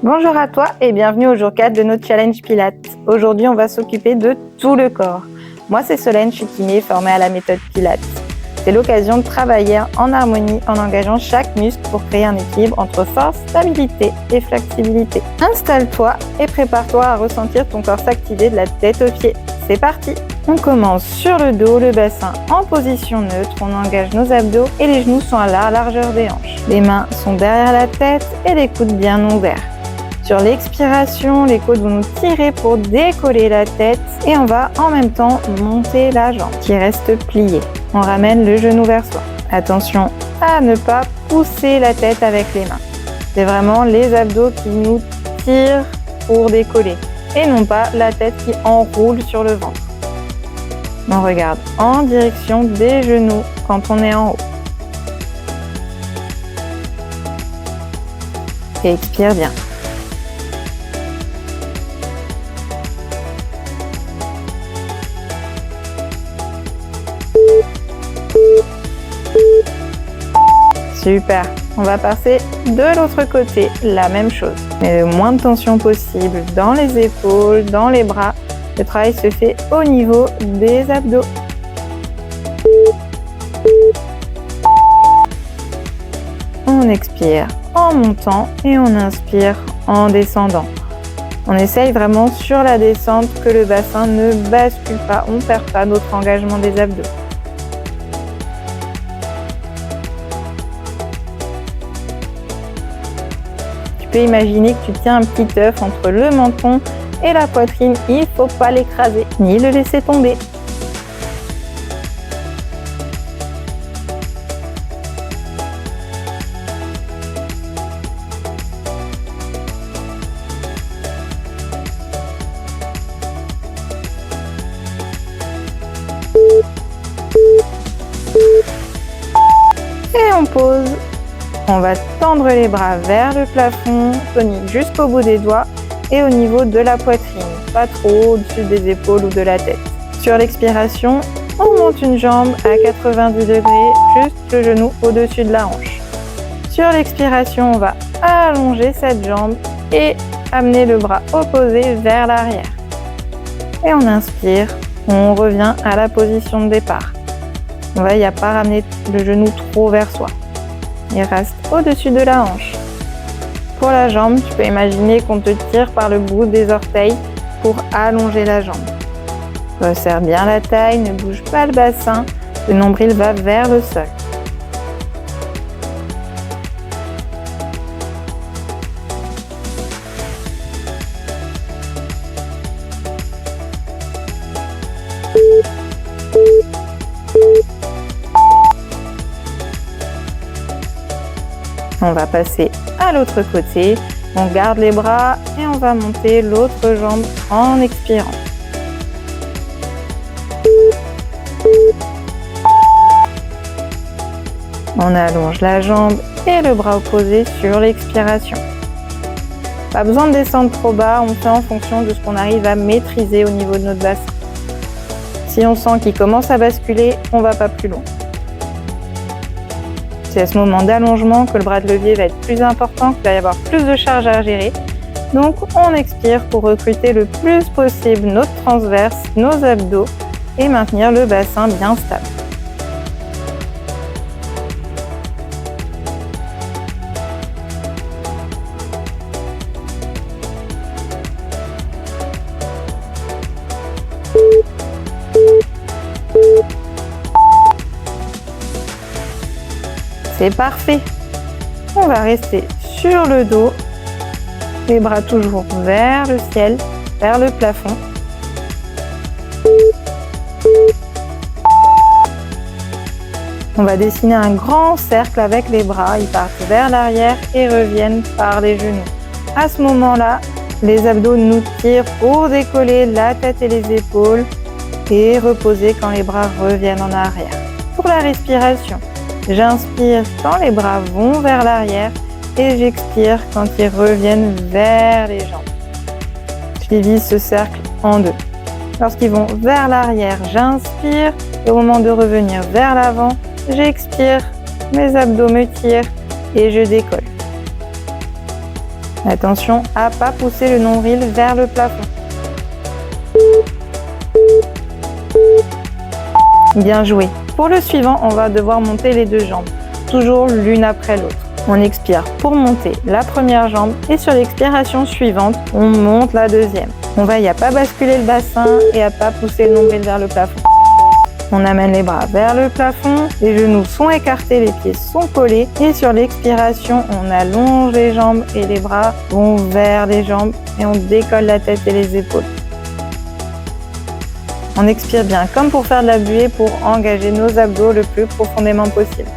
Bonjour à toi et bienvenue au jour 4 de notre challenge Pilates. Aujourd'hui, on va s'occuper de tout le corps. Moi, c'est Solène, je suis kiné formée à la méthode Pilates. C'est l'occasion de travailler en harmonie en engageant chaque muscle pour créer un équilibre entre force, stabilité et flexibilité. Installe-toi et prépare-toi à ressentir ton corps s'activer de la tête aux pieds. C'est parti! On commence sur le dos, le bassin en position neutre, on engage nos abdos et les genoux sont à la largeur des hanches. Les mains sont derrière la tête et les coudes bien ouverts. Sur l'expiration, les côtes vont nous tirer pour décoller la tête et on va en même temps monter la jambe qui reste pliée. On ramène le genou vers soi. Attention à ne pas pousser la tête avec les mains. C'est vraiment les abdos qui nous tirent pour décoller et non pas la tête qui enroule sur le ventre. On regarde en direction des genoux quand on est en haut. Et expire bien. Super, on va passer de l'autre côté, la même chose. Mais le moins de tension possible dans les épaules, dans les bras. Le travail se fait au niveau des abdos. On expire en montant et on inspire en descendant. On essaye vraiment sur la descente que le bassin ne bascule pas, on ne perd pas notre engagement des abdos. Tu peux imaginer que tu tiens un petit œuf entre le menton et la poitrine, il ne faut pas l'écraser ni le laisser tomber. Et on pose. On va tendre les bras vers le plafond, tonique jusqu'au bout des doigts et au niveau de la poitrine, pas trop au-dessus des épaules ou de la tête. Sur l'expiration, on monte une jambe à 90 degrés, juste le genou au-dessus de la hanche. Sur l'expiration, on va allonger cette jambe et amener le bras opposé vers l'arrière. Et on inspire, on revient à la position de départ. On va y a pas ramener le genou trop vers soi. Il reste au-dessus de la hanche. Pour la jambe, tu peux imaginer qu'on te tire par le bout des orteils pour allonger la jambe. Resserre bien la taille, ne bouge pas le bassin, le nombril va vers le sol. On va passer à l'autre côté, on garde les bras et on va monter l'autre jambe en expirant. On allonge la jambe et le bras opposé sur l'expiration. Pas besoin de descendre trop bas, on fait en fonction de ce qu'on arrive à maîtriser au niveau de notre bassin. Si on sent qu'il commence à basculer, on ne va pas plus loin. C'est à ce moment d'allongement que le bras de levier va être plus important, qu'il va y avoir plus de charge à gérer. Donc on expire pour recruter le plus possible notre transverse, nos abdos et maintenir le bassin bien stable. C'est parfait. On va rester sur le dos, les bras toujours vers le ciel, vers le plafond. On va dessiner un grand cercle avec les bras, ils partent vers l'arrière et reviennent par les genoux. À ce moment-là, les abdos nous tirent pour décoller la tête et les épaules et reposer quand les bras reviennent en arrière. Pour la respiration, j'inspire quand les bras vont vers l'arrière et j'expire quand ils reviennent vers les jambes. Je divise ce cercle en deux. Lorsqu'ils vont vers l'arrière, j'inspire et au moment de revenir vers l'avant, j'expire, mes abdos me tirent et je décolle. Attention à ne pas pousser le nombril vers le plafond. Bien joué. Pour le suivant, on va devoir monter les deux jambes, toujours l'une après l'autre. On expire pour monter la première jambe et sur l'expiration suivante, on monte la deuxième. On veille à pas basculer le bassin et à pas pousser le nombril vers le plafond. On amène les bras vers le plafond, les genoux sont écartés, les pieds sont collés et sur l'expiration, on allonge les jambes et les bras vont vers les jambes et on décolle la tête et les épaules. On expire bien comme pour faire de la buée pour engager nos abdos le plus profondément possible.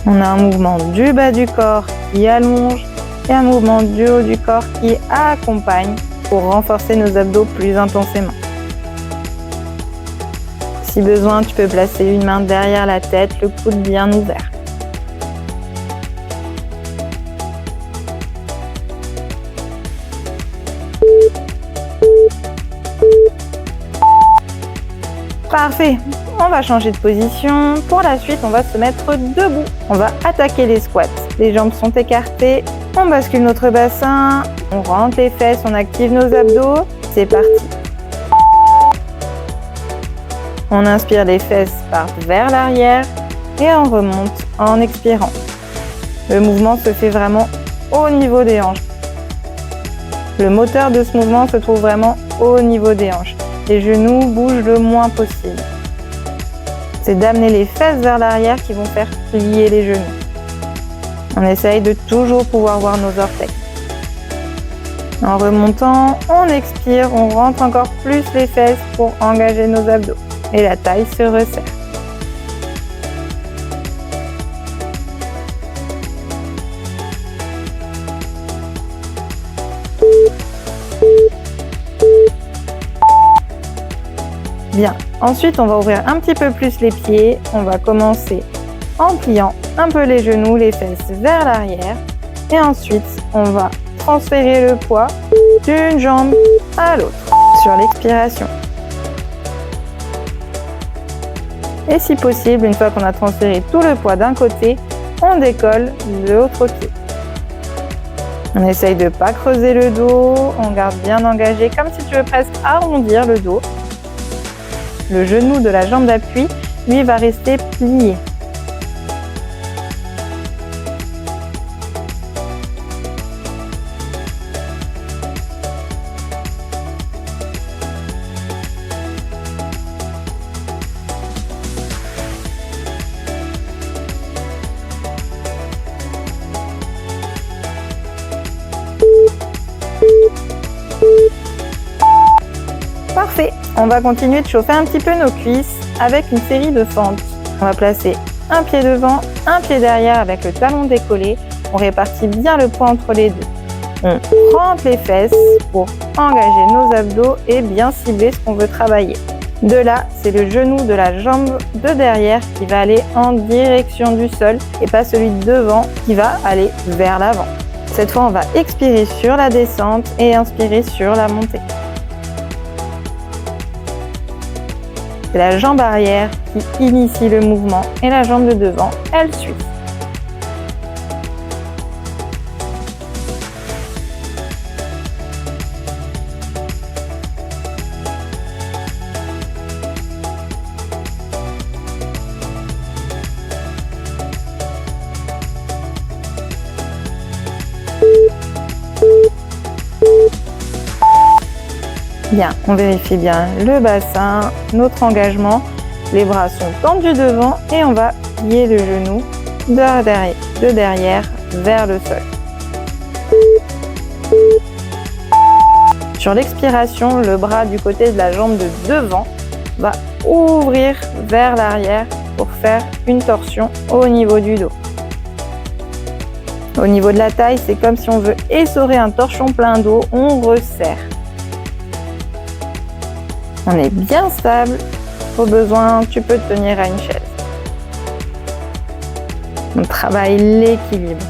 On a un mouvement du bas du corps qui allonge et un mouvement du haut du corps qui accompagne pour renforcer nos abdos plus intensément. Si besoin, tu peux placer une main derrière la tête, le coude bien ouvert. Parfait, on va changer de position. Pour la suite, on va se mettre debout. On va attaquer les squats. Les jambes sont écartées, on bascule notre bassin, on rentre les fesses, on active nos abdos. C'est parti. On inspire, les fesses partent vers l'arrière et on remonte en expirant. Le mouvement se fait vraiment au niveau des hanches. Le moteur de ce mouvement se trouve vraiment au niveau des hanches. Les genoux bougent le moins possible. C'est d'amener les fesses vers l'arrière qui vont faire plier les genoux. On essaye de toujours pouvoir voir nos orteils. En remontant, on expire, on rentre encore plus les fesses pour engager nos abdos. Et la taille se resserre. Bien, ensuite on va ouvrir un petit peu plus les pieds. On va commencer en pliant un peu les genoux, les fesses vers l'arrière. Et ensuite, on va transférer le poids d'une jambe à l'autre sur l'expiration. Et si possible, une fois qu'on a transféré tout le poids d'un côté, on décolle l'autre pied. On essaye de ne pas creuser le dos, on garde bien engagé, comme si tu veux presque arrondir le dos. Le genou de la jambe d'appui, lui, va rester plié. Parfait, on va continuer de chauffer un petit peu nos cuisses avec une série de fentes. On va placer un pied devant, un pied derrière avec le talon décollé. On répartit bien le poids entre les deux. On rentre les fesses pour engager nos abdos et bien cibler ce qu'on veut travailler. De là, c'est le genou de la jambe de derrière qui va aller en direction du sol et pas celui de devant qui va aller vers l'avant. Cette fois, on va expirer sur la descente et inspirer sur la montée. C'est la jambe arrière qui initie le mouvement et la jambe de devant, elle suit. Bien, on vérifie bien le bassin, notre engagement. Les bras sont tendus devant et on va plier le genou de derrière vers le sol. Sur l'expiration, le bras du côté de la jambe de devant va ouvrir vers l'arrière pour faire une torsion au niveau du dos. Au niveau de la taille, c'est comme si on veut essorer un torchon plein d'eau, on resserre. On est bien stable. Au besoin, tu peux te tenir à une chaise. On travaille l'équilibre.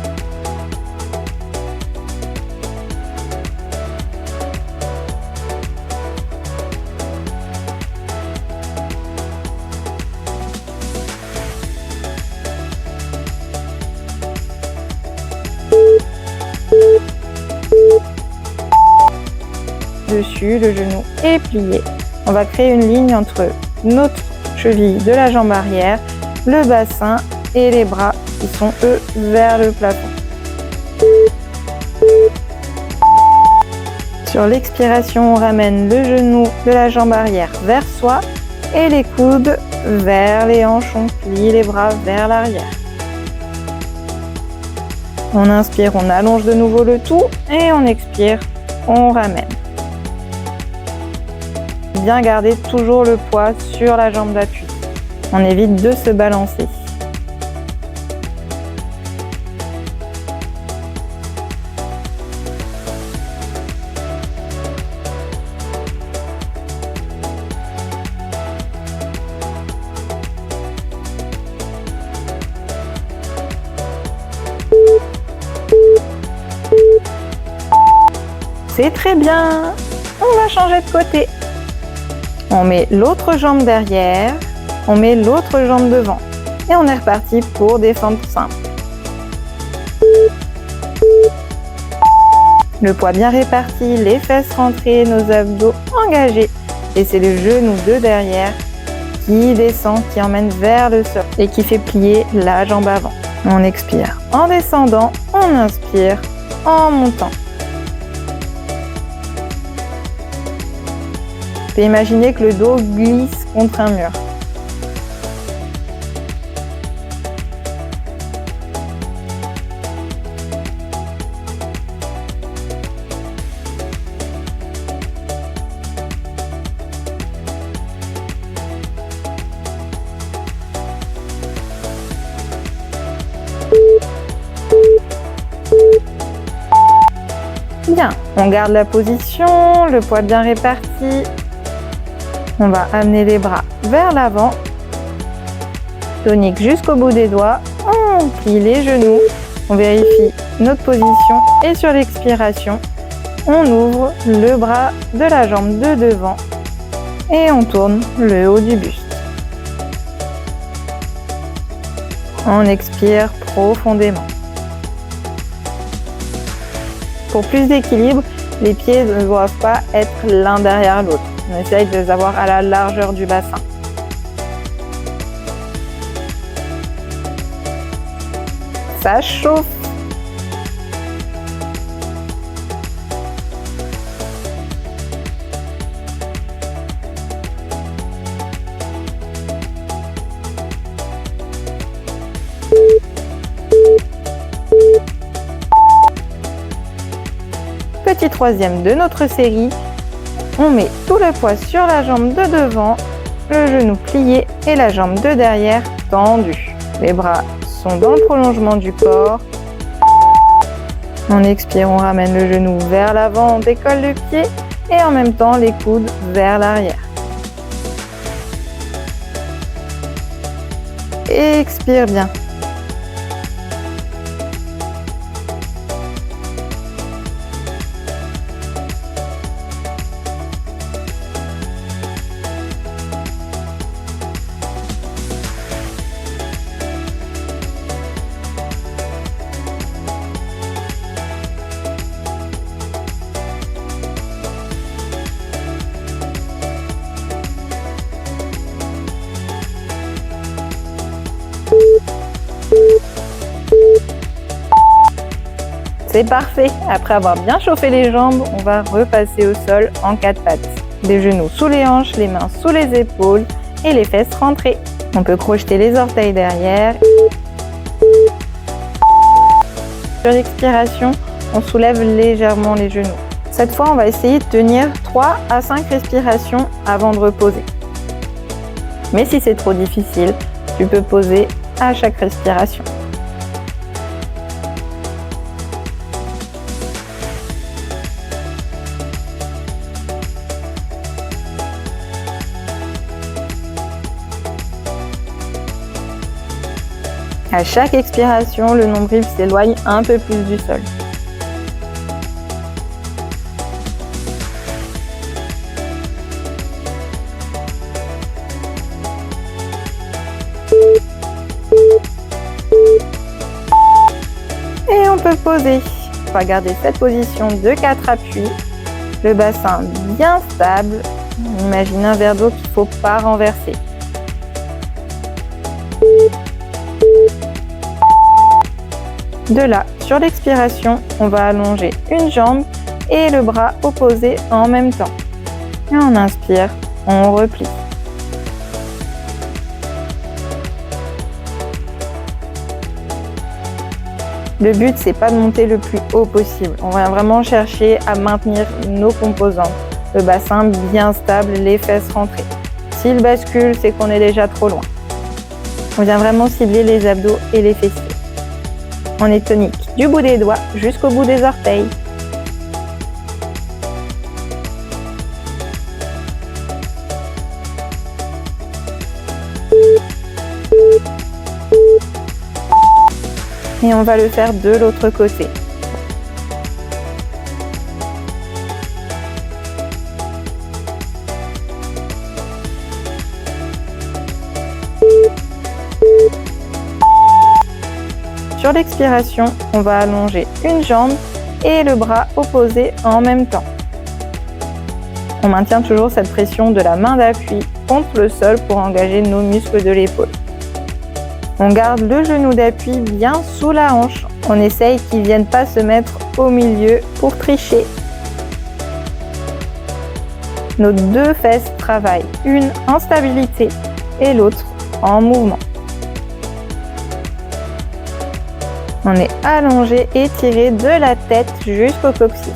dessus, le genou est plié. On va créer une ligne entre notre cheville de la jambe arrière, le bassin et les bras qui sont eux vers le plafond. Sur l'expiration, on ramène le genou de la jambe arrière vers soi et les coudes vers les hanches. On plie les bras vers l'arrière. On inspire, on allonge de nouveau le tout et on expire, on ramène. Bien garder toujours le poids sur la jambe d'appui. On évite de se balancer. C'est très bien. On va changer de côté. On met l'autre jambe derrière, on met l'autre jambe devant. Et on est reparti pour des fentes simples. Le poids bien réparti, les fesses rentrées, nos abdos engagés. Et c'est le genou de derrière qui descend, qui emmène vers le sol et qui fait plier la jambe avant. On expire en descendant, on inspire en montant. Vous pouvez imaginer que le dos glisse contre un mur. Bien, on garde la position, le poids bien réparti. On va amener les bras vers l'avant, tonique jusqu'au bout des doigts, on plie les genoux, on vérifie notre position et sur l'expiration, on ouvre le bras de la jambe de devant et on tourne le haut du buste. On expire profondément. Pour plus d'équilibre, les pieds ne doivent pas être l'un derrière l'autre. On essaye de les avoir à la largeur du bassin. Ça chauffe. Petit troisième de notre série. On met tout le poids sur la jambe de devant, le genou plié et la jambe de derrière tendue. Les bras sont dans le prolongement du corps. On expire, on ramène le genou vers l'avant, on décolle le pied et en même temps les coudes vers l'arrière. Expire bien. C'est parfait. Après avoir bien chauffé les jambes, on va repasser au sol en 4 pattes. Les genoux sous les hanches, les mains sous les épaules et les fesses rentrées. On peut crocheter les orteils derrière. Sur l'expiration, on soulève légèrement les genoux. Cette fois, on va essayer de tenir 3 à 5 respirations avant de reposer. Mais si c'est trop difficile, tu peux poser à chaque respiration. À chaque expiration, le nombril s'éloigne un peu plus du sol. Et on peut poser. On va garder cette position de 4 appuis. le bassin bien stable. Imagine un verre d'eau qu'il ne faut pas renverser. De là, sur l'expiration, on va allonger une jambe et le bras opposé en même temps. Et on inspire, on replie. Le but, c'est pas de monter le plus haut possible. On va vraiment chercher à maintenir nos composantes. Le bassin bien stable, les fesses rentrées. S'il bascule, c'est qu'on est déjà trop loin. On vient vraiment cibler les abdos et les fessiers. On est tonique du bout des doigts jusqu'au bout des orteils. Et on va le faire de l'autre côté. Sur l'expiration, on va allonger une jambe et le bras opposé en même temps. On maintient toujours cette pression de la main d'appui contre le sol pour engager nos muscles de l'épaule. On garde le genou d'appui bien sous la hanche. On essaye qu'il ne vienne pas se mettre au milieu pour tricher. Nos deux fesses travaillent, une en stabilité et l'autre en mouvement. On est allongé et tiré de la tête jusqu'au coccyx.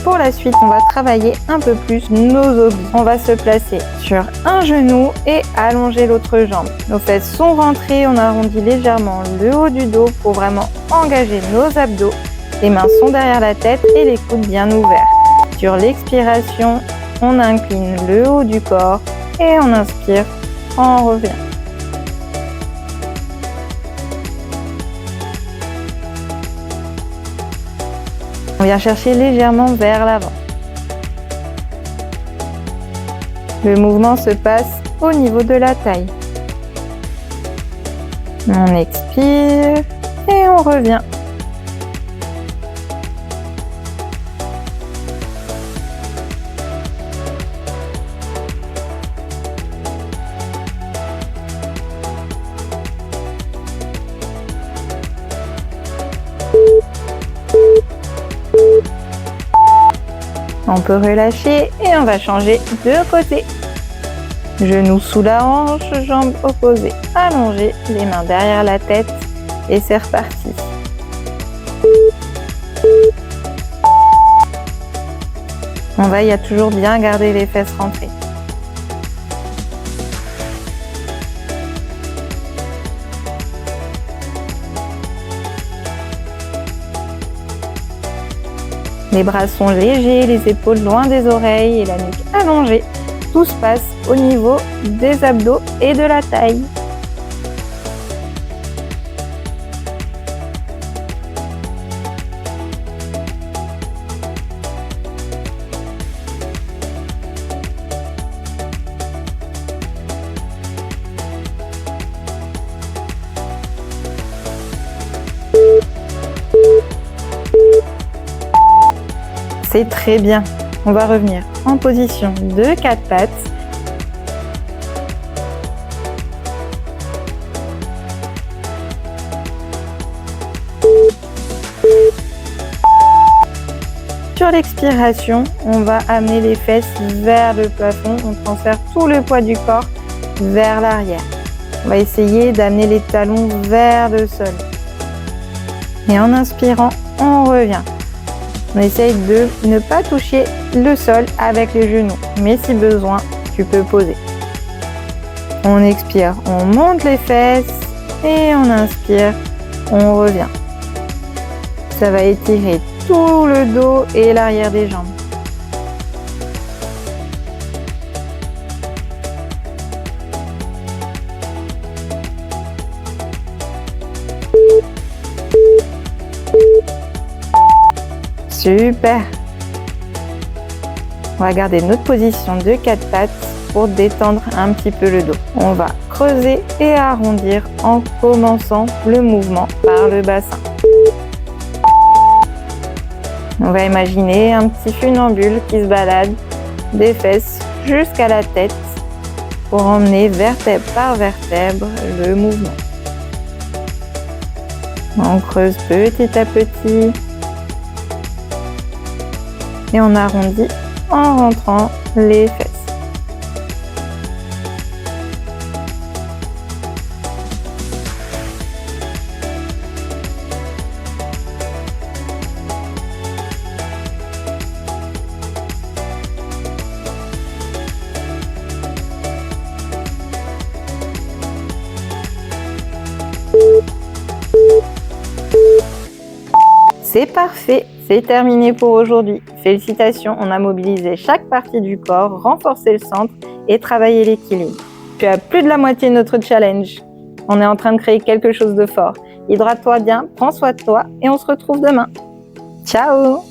Pour la suite, on va travailler un peu plus nos obliques. On va se placer sur un genou et allonger l'autre jambe. Nos fesses sont rentrées, on arrondit légèrement le haut du dos pour vraiment engager nos abdos. Les mains sont derrière la tête et les coudes bien ouverts. Sur l'expiration, on incline le haut du corps et on inspire, on revient. On vient chercher légèrement vers l'avant. Le mouvement se passe au niveau de la taille. On expire et on revient. On peut relâcher et on va changer de côté. Genoux sous la hanche, jambes opposées, allongées, les mains derrière la tête et c'est reparti. On veille à toujours bien garder les fesses rentrées. Les bras sont légers, les épaules loin des oreilles et la nuque allongée. Tout se passe au niveau des abdos et de la taille. C'est très bien. On va revenir en position de 4 pattes. Sur l'expiration, on va amener les fesses vers le plafond. On transfère tout le poids du corps vers l'arrière. On va essayer d'amener les talons vers le sol. Et en inspirant, on revient. On essaye de ne pas toucher le sol avec les genoux, mais si besoin, tu peux poser. On expire, on monte les fesses et on inspire, on revient. Ça va étirer tout le dos et l'arrière des jambes. Super! On va garder notre position de 4 pattes pour détendre un petit peu le dos. On va creuser et arrondir en commençant le mouvement par le bassin. On va imaginer un petit funambule qui se balade des fesses jusqu'à la tête pour emmener vertèbre par vertèbre le mouvement. On creuse petit à petit et on arrondit en rentrant les fesses. C'est parfait, c'est terminé pour aujourd'hui. Félicitations, on a mobilisé chaque partie du corps, renforcé le centre et travaillé l'équilibre. Tu as plus de la moitié de notre challenge. On est en train de créer quelque chose de fort. Hydrate-toi bien, prends soin de toi et on se retrouve demain. Ciao!